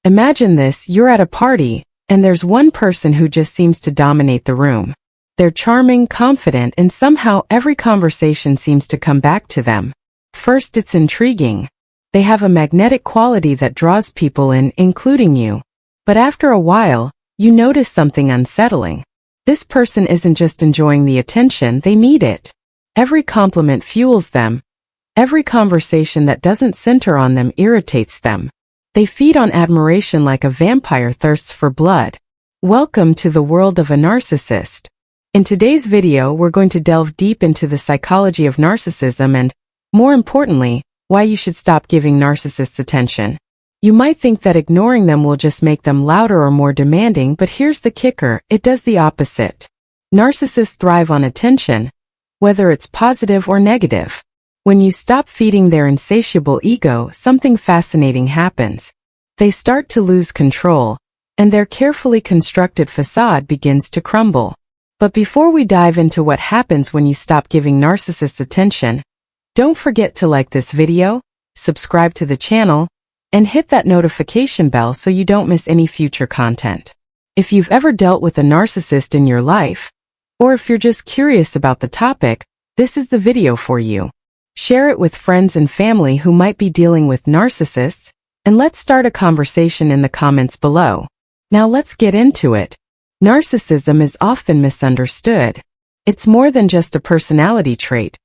Imagine this, you're at a party, and there's one person who just seems to dominate the room. They're charming, confident, and somehow every conversation seems to come back to them. First, it's intriguing. They have a magnetic quality that draws people in, including you. But after a while, you notice something unsettling. This person isn't just enjoying the attention, they need it. Every compliment fuels them. Every conversation that doesn't center on them irritates them. They feed on admiration like a vampire thirsts for blood. Welcome to the world of a narcissist. In today's video, we're going to delve deep into the psychology of narcissism and, more importantly, why you should stop giving narcissists attention. You might think that ignoring them will just make them louder or more demanding, but here's the kicker, it does the opposite. Narcissists thrive on attention, whether it's positive or negative. When you stop feeding their insatiable ego, something fascinating happens. They start to lose control, and their carefully constructed facade begins to crumble. But before we dive into what happens when you stop giving narcissists attention, don't forget to like this video, subscribe to the channel, and hit that notification bell so you don't miss any future content. If you've ever dealt with a narcissist in your life, or if you're just curious about the topic, this is the video for you. Share it with friends and family who might be dealing with narcissists, and let's start a conversation in the comments below. Now let's get into it. Narcissism is often misunderstood. It's more than just a personality trait.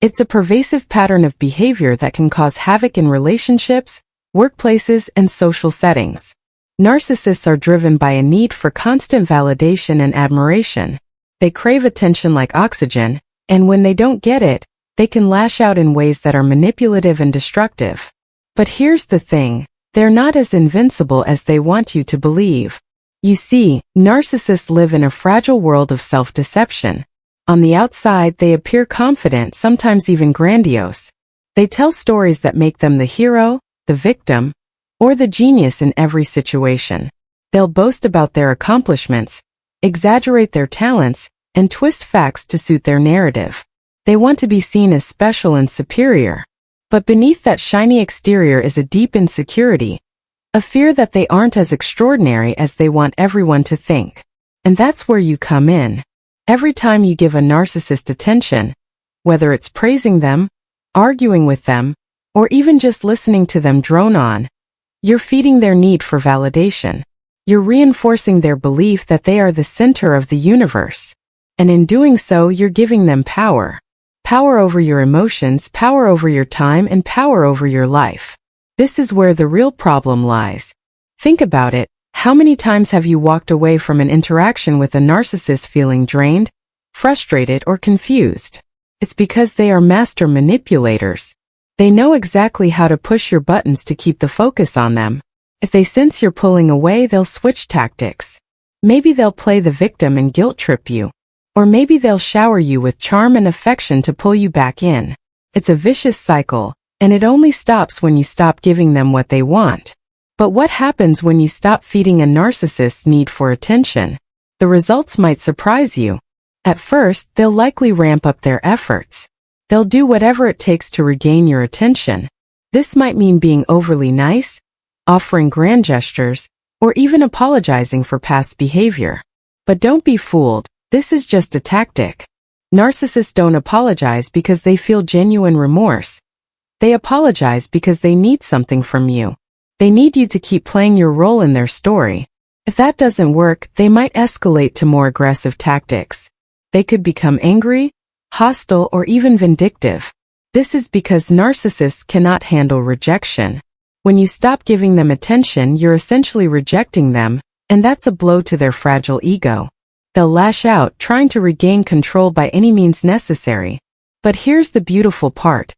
It's a pervasive pattern of behavior that can cause havoc in relationships, workplaces, and social settings. Narcissists are driven by a need for constant validation and admiration. They crave attention like oxygen, and when they don't get it, they can lash out in ways that are manipulative and destructive. But here's the thing, they're not as invincible as they want you to believe. You see, narcissists live in a fragile world of self-deception. On the outside, they appear confident, sometimes even grandiose. They tell stories that make them the hero, the victim, or the genius in every situation. They'll boast about their accomplishments, exaggerate their talents, and twist facts to suit their narrative. They want to be seen as special and superior. But beneath that shiny exterior is a deep insecurity, a fear that they aren't as extraordinary as they want everyone to think. And that's where you come in. Every time you give a narcissist attention, whether it's praising them, arguing with them, or even just listening to them drone on, you're feeding their need for validation. You're reinforcing their belief that they are the center of the universe. And in doing so, you're giving them power. Power over your emotions, power over your time, and power over your life. This is where the real problem lies. Think about it. How many times have you walked away from an interaction with a narcissist feeling drained, frustrated, or confused? It's because they are master manipulators. They know exactly how to push your buttons to keep the focus on them. If they sense you're pulling away, they'll switch tactics. Maybe they'll play the victim and guilt trip you. Or maybe they'll shower you with charm and affection to pull you back in. It's a vicious cycle, and it only stops when you stop giving them what they want. But what happens when you stop feeding a narcissist's need for attention? The results might surprise you. At first, they'll likely ramp up their efforts. They'll do whatever it takes to regain your attention. This might mean being overly nice, offering grand gestures, or even apologizing for past behavior. But don't be fooled. This is just a tactic. Narcissists don't apologize because they feel genuine remorse. They apologize because they need something from you. They need you to keep playing your role in their story. If that doesn't work, they might escalate to more aggressive tactics. They could become angry, hostile, or even vindictive. This is because narcissists cannot handle rejection. When you stop giving them attention, you're essentially rejecting them, and that's a blow to their fragile ego. They'll lash out, trying to regain control by any means necessary. But here's the beautiful part.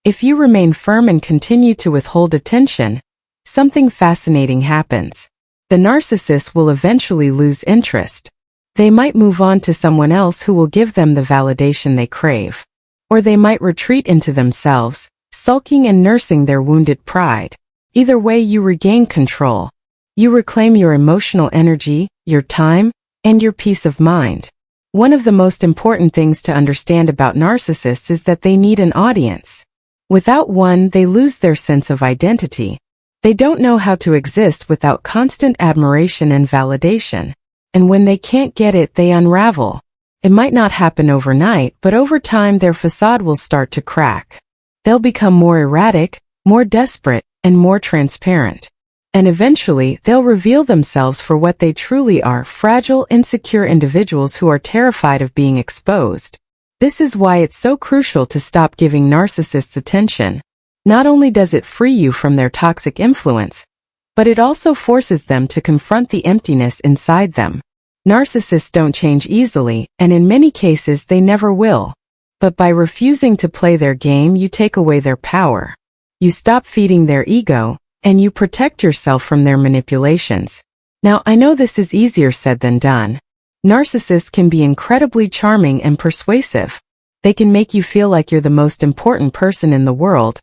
If you remain firm and continue to withhold attention, something fascinating happens. The narcissist will eventually lose interest. They might move on to someone else who will give them the validation they crave. Or they might retreat into themselves, sulking and nursing their wounded pride. Either way, you regain control. You reclaim your emotional energy, your time, and your peace of mind. One of the most important things to understand about narcissists is that they need an audience. Without one, they lose their sense of identity. They don't know how to exist without constant admiration and validation. And when they can't get it, they unravel. It might not happen overnight, but over time their facade will start to crack. They'll become more erratic, more desperate, and more transparent. And eventually, they'll reveal themselves for what they truly are: fragile, insecure individuals who are terrified of being exposed. This is why it's so crucial to stop giving narcissists attention. Not only does it free you from their toxic influence, but it also forces them to confront the emptiness inside them. Narcissists don't change easily, and in many cases they never will. But by refusing to play their game, you take away their power. You stop feeding their ego, and you protect yourself from their manipulations. Now, I know this is easier said than done. Narcissists can be incredibly charming and persuasive. They can make you feel like you're the most important person in the world,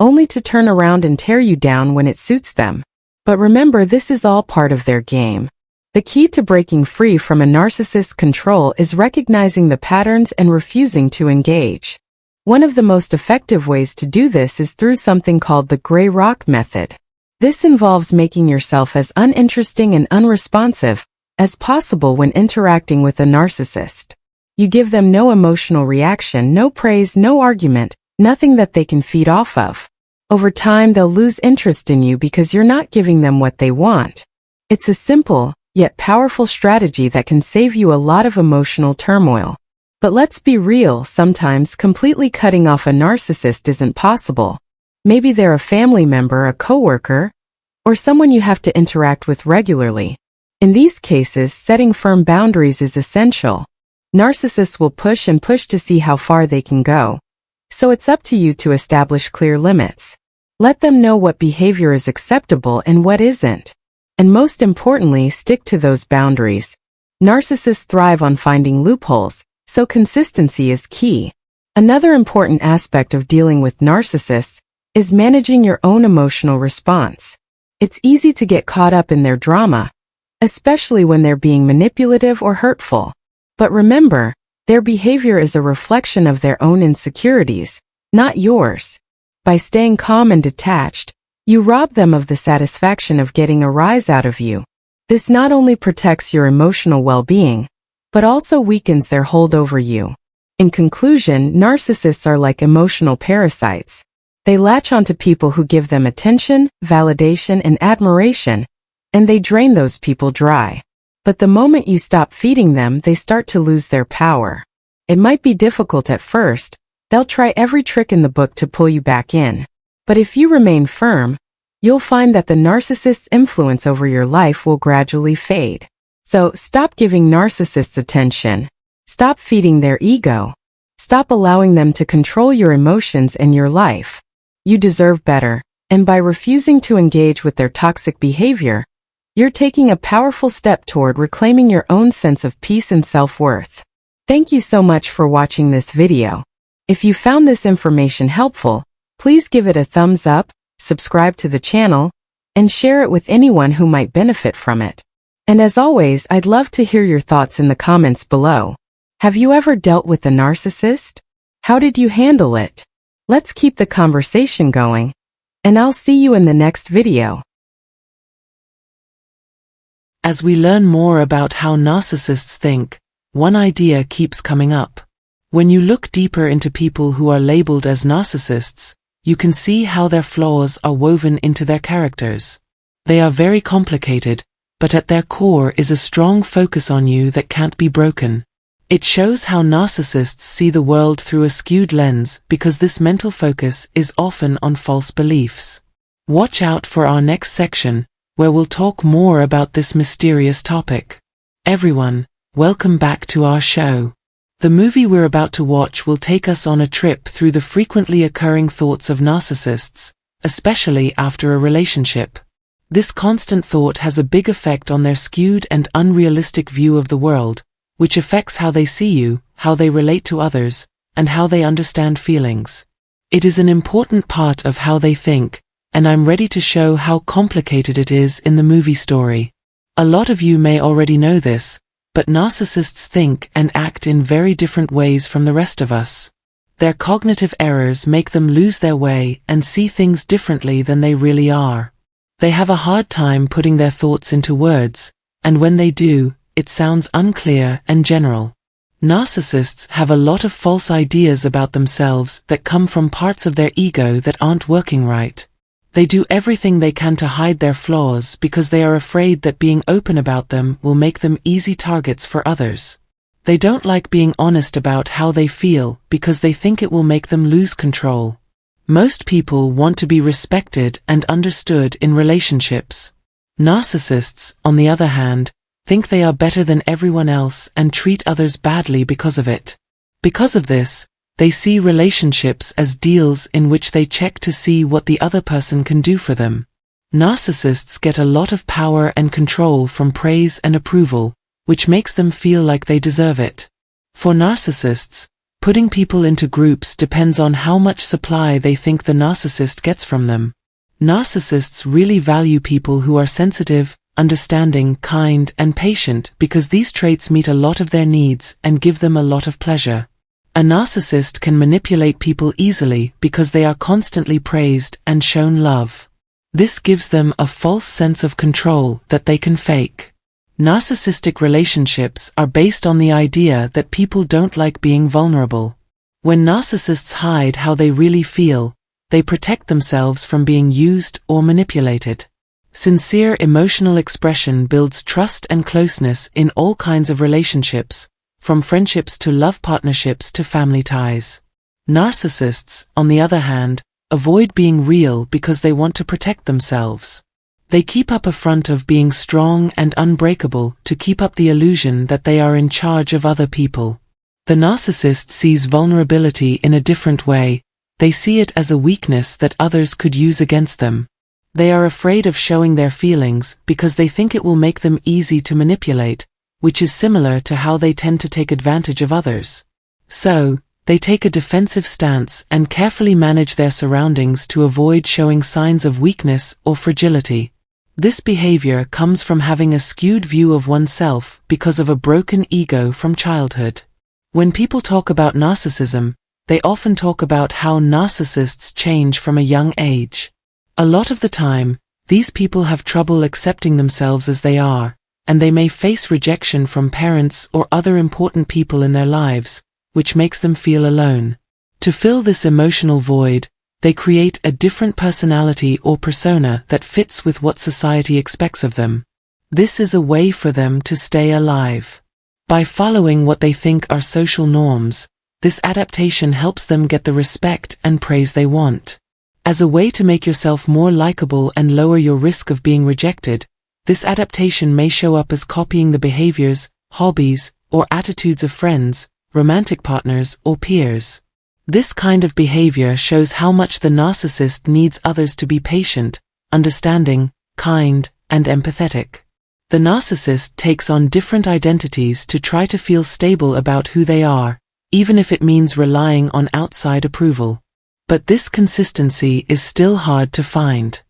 only to turn around and tear you down when it suits them. But remember, this is all part of their game. The key to breaking free from a narcissist's control is recognizing the patterns and refusing to engage. One of the most effective ways to do this is through something called the gray rock method. This involves making yourself as uninteresting and unresponsive as possible when interacting with a narcissist. You give them no emotional reaction, no praise, no argument, nothing that they can feed off of. Over time, they'll lose interest in you because you're not giving them what they want. It's a simple, yet powerful strategy that can save you a lot of emotional turmoil. But let's be real, sometimes completely cutting off a narcissist isn't possible. Maybe they're a family member, a coworker, or someone you have to interact with regularly. In these cases, setting firm boundaries is essential. Narcissists will push and push to see how far they can go. So it's up to you to establish clear limits. Let them know what behavior is acceptable and what isn't. And most importantly, stick to those boundaries. Narcissists thrive on finding loopholes, so consistency is key. Another important aspect of dealing with narcissists is managing your own emotional response. It's easy to get caught up in their drama, especially when they're being manipulative or hurtful. But remember, their behavior is a reflection of their own insecurities, not yours. By staying calm and detached, you rob them of the satisfaction of getting a rise out of you. This not only protects your emotional well-being, but also weakens their hold over you. In conclusion, narcissists are like emotional parasites. They latch onto people who give them attention, validation, and admiration, and they drain those people dry. But the moment you stop feeding them, they start to lose their power. It might be difficult at first. They'll try every trick in the book to pull you back in. But if you remain firm, you'll find that the narcissist's influence over your life will gradually fade. So stop giving narcissists attention. Stop feeding their ego. Stop allowing them to control your emotions and your life. You deserve better, and by refusing to engage with their toxic behavior, you're taking a powerful step toward reclaiming your own sense of peace and self-worth. Thank you so much for watching this video. If you found this information helpful, please give it a thumbs up, subscribe to the channel, and share it with anyone who might benefit from it. And as always, I'd love to hear your thoughts in the comments below. Have you ever dealt with a narcissist? How did you handle it? Let's keep the conversation going, and I'll see you in the next video. As we learn more about how narcissists think, one idea keeps coming up. When you look deeper into people who are labeled as narcissists, you can see how their flaws are woven into their characters. They are very complicated, but at their core is a strong focus on you that can't be broken. It shows how narcissists see the world through a skewed lens because this mental focus is often on false beliefs. Watch out for our next section, where we'll talk more about this mysterious topic. Everyone, welcome back to our show. The movie we're about to watch will take us on a trip through the frequently occurring thoughts of narcissists, especially after a relationship. This constant thought has a big effect on their skewed and unrealistic view of the world, which affects how they see you, how they relate to others, and how they understand feelings. It is an important part of how they think, and I'm ready to show how complicated it is in the movie story. A lot of you may already know this, but narcissists think and act in very different ways from the rest of us. Their cognitive errors make them lose their way and see things differently than they really are. They have a hard time putting their thoughts into words, and when they do, it sounds unclear and general. Narcissists have a lot of false ideas about themselves that come from parts of their ego that aren't working right. They do everything they can to hide their flaws because they are afraid that being open about them will make them easy targets for others. They don't like being honest about how they feel because they think it will make them lose control. Most people want to be respected and understood in relationships. Narcissists, on the other hand, think they are better than everyone else and treat others badly because of it. Because of this, they see relationships as deals in which they check to see what the other person can do for them. Narcissists get a lot of power and control from praise and approval, which makes them feel like they deserve it. For narcissists, putting people into groups depends on how much supply they think the narcissist gets from them. Narcissists really value people who are sensitive, understanding, kind, and patient because these traits meet a lot of their needs and give them a lot of pleasure. A narcissist can manipulate people easily because they are constantly praised and shown love. This gives them a false sense of control that they can fake. Narcissistic relationships are based on the idea that people don't like being vulnerable. When narcissists hide how they really feel, they protect themselves from being used or manipulated. Sincere emotional expression builds trust and closeness in all kinds of relationships, from friendships to love partnerships to family ties. Narcissists, on the other hand, avoid being real because they want to protect themselves. They keep up a front of being strong and unbreakable to keep up the illusion that they are in charge of other people. The narcissist sees vulnerability in a different way. They see it as a weakness that others could use against them. They are afraid of showing their feelings because they think it will make them easy to manipulate, which is similar to how they tend to take advantage of others. So, they take a defensive stance and carefully manage their surroundings to avoid showing signs of weakness or fragility. This behavior comes from having a skewed view of oneself because of a broken ego from childhood. When people talk about narcissism, they often talk about how narcissists change from a young age. A lot of the time, these people have trouble accepting themselves as they are, and they may face rejection from parents or other important people in their lives, which makes them feel alone. To fill this emotional void, they create a different personality or persona that fits with what society expects of them. This is a way for them to stay alive. By following what they think are social norms, this adaptation helps them get the respect and praise they want. As a way to make yourself more likable and lower your risk of being rejected, this adaptation may show up as copying the behaviors, hobbies, or attitudes of friends, romantic partners, or peers. This kind of behavior shows how much the narcissist needs others to be patient, understanding, kind, and empathetic. The narcissist takes on different identities to try to feel stable about who they are, even if it means relying on outside approval. But this consistency is still hard to find.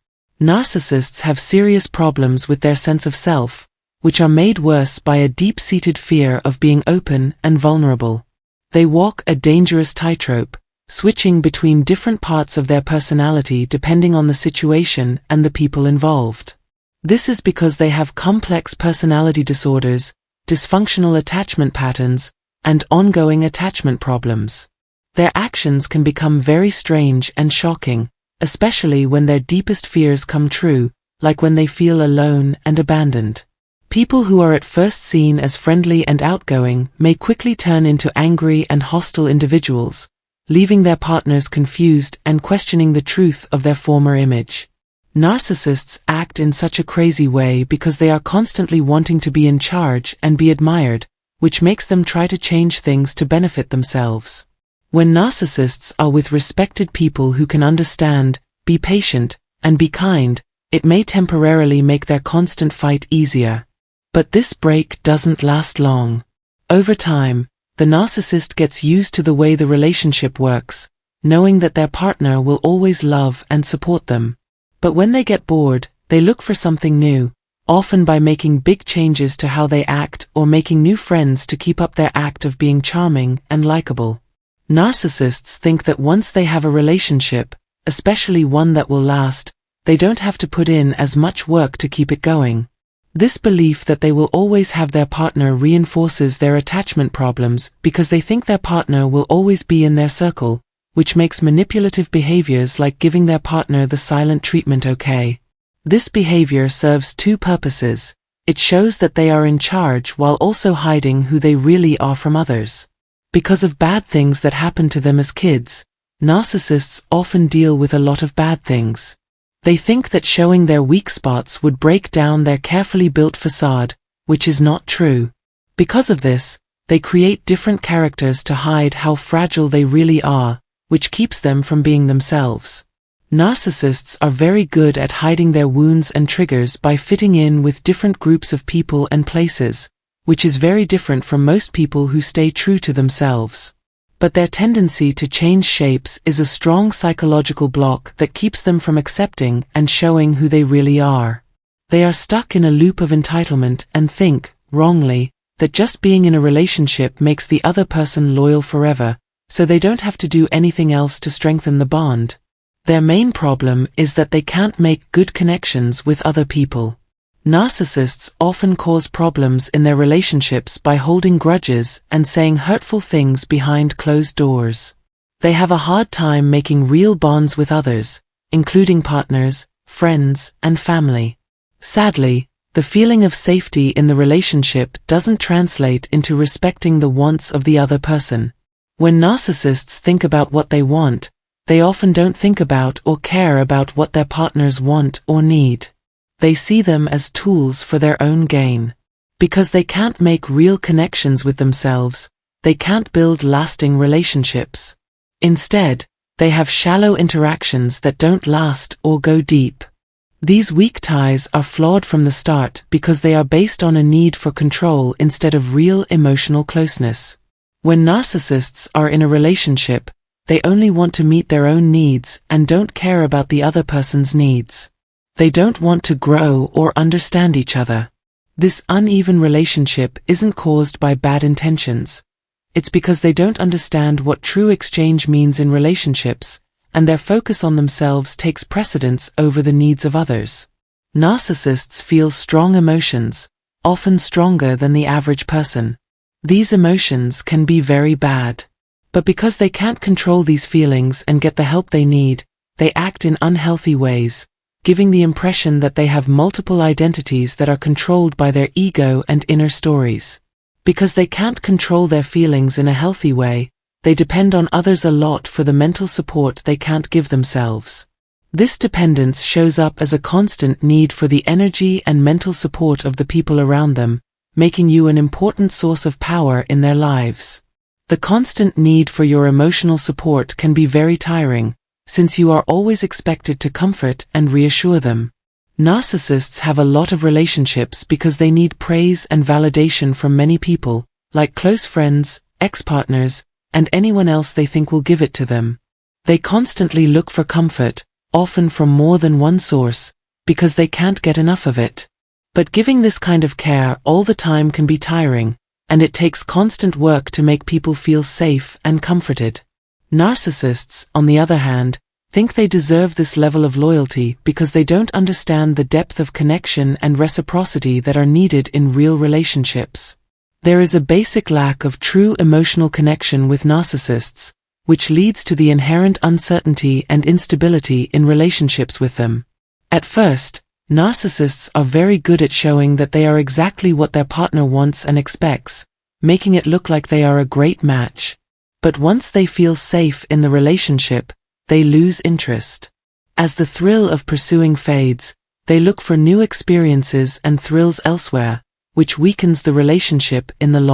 Narcissists have serious problems with their sense of self, which are made worse by a deep-seated fear of being open and vulnerable. They walk a dangerous tightrope, switching between different parts of their personality depending on the situation and the people involved. This is because they have complex personality disorders, dysfunctional attachment patterns, and ongoing attachment problems. Their actions can become very strange and shocking, especially when their deepest fears come true, like when they feel alone and abandoned. People who are at first seen as friendly and outgoing may quickly turn into angry and hostile individuals, leaving their partners confused and questioning the truth of their former image. Narcissists act in such a crazy way because they are constantly wanting to be in charge and be admired, which makes them try to change things to benefit themselves. When narcissists are with respected people who can understand, be patient, and be kind, it may temporarily make their constant fight easier. But this break doesn't last long. Over time, the narcissist gets used to the way the relationship works, knowing that their partner will always love and support them. But when they get bored, they look for something new, often by making big changes to how they act or making new friends to keep up their act of being charming and likable. Narcissists think that once they have a relationship, especially one that will last, they don't have to put in as much work to keep it going. This belief that they will always have their partner reinforces their attachment problems because they think their partner will always be in their circle, which makes manipulative behaviors like giving their partner the silent treatment okay. This behavior serves two purposes. It shows that they are in charge while also hiding who they really are from others. Because of bad things that happen to them as kids, narcissists often deal with a lot of bad things. They think that showing their weak spots would break down their carefully built facade, which is not true. Because of this, they create different characters to hide how fragile they really are, which keeps them from being themselves. Narcissists are very good at hiding their wounds and triggers by fitting in with different groups of people and places, which is very different from most people who stay true to themselves. But their tendency to change shapes is a strong psychological block that keeps them from accepting and showing who they really are. They are stuck in a loop of entitlement and think, wrongly, that just being in a relationship makes the other person loyal forever, so they don't have to do anything else to strengthen the bond. Their main problem is that they can't make good connections with other people. Narcissists often cause problems in their relationships by holding grudges and saying hurtful things behind closed doors. They have a hard time making real bonds with others, including partners, friends, and family. Sadly, the feeling of safety in the relationship doesn't translate into respecting the wants of the other person. When narcissists think about what they want, they often don't think about or care about what their partners want or need. They see them as tools for their own gain. Because they can't make real connections with themselves, they can't build lasting relationships. Instead, they have shallow interactions that don't last or go deep. These weak ties are flawed from the start because they are based on a need for control instead of real emotional closeness. When narcissists are in a relationship, they only want to meet their own needs and don't care about the other person's needs. They don't want to grow or understand each other. This uneven relationship isn't caused by bad intentions. It's because they don't understand what true exchange means in relationships, and their focus on themselves takes precedence over the needs of others. Narcissists feel strong emotions, often stronger than the average person. These emotions can be very bad. But because they can't control these feelings and get the help they need, they act in unhealthy ways, giving the impression that they have multiple identities that are controlled by their ego and inner stories. Because they can't control their feelings in a healthy way, they depend on others a lot for the mental support they can't give themselves. This dependence shows up as a constant need for the energy and mental support of the people around them, making you an important source of power in their lives. The constant need for your emotional support can be very tiring, since you are always expected to comfort and reassure them. Narcissists have a lot of relationships because they need praise and validation from many people, like close friends, ex-partners, and anyone else they think will give it to them. They constantly look for comfort, often from more than one source, because they can't get enough of it. But giving this kind of care all the time can be tiring, and it takes constant work to make people feel safe and comforted. Narcissists, on the other hand, think they deserve this level of loyalty because they don't understand the depth of connection and reciprocity that are needed in real relationships. There is a basic lack of true emotional connection with narcissists, which leads to the inherent uncertainty and instability in relationships with them. At first, narcissists are very good at showing that they are exactly what their partner wants and expects, making it look like they are a great match. But once they feel safe in the relationship, they lose interest. As the thrill of pursuing fades, they look for new experiences and thrills elsewhere, which weakens the relationship in the long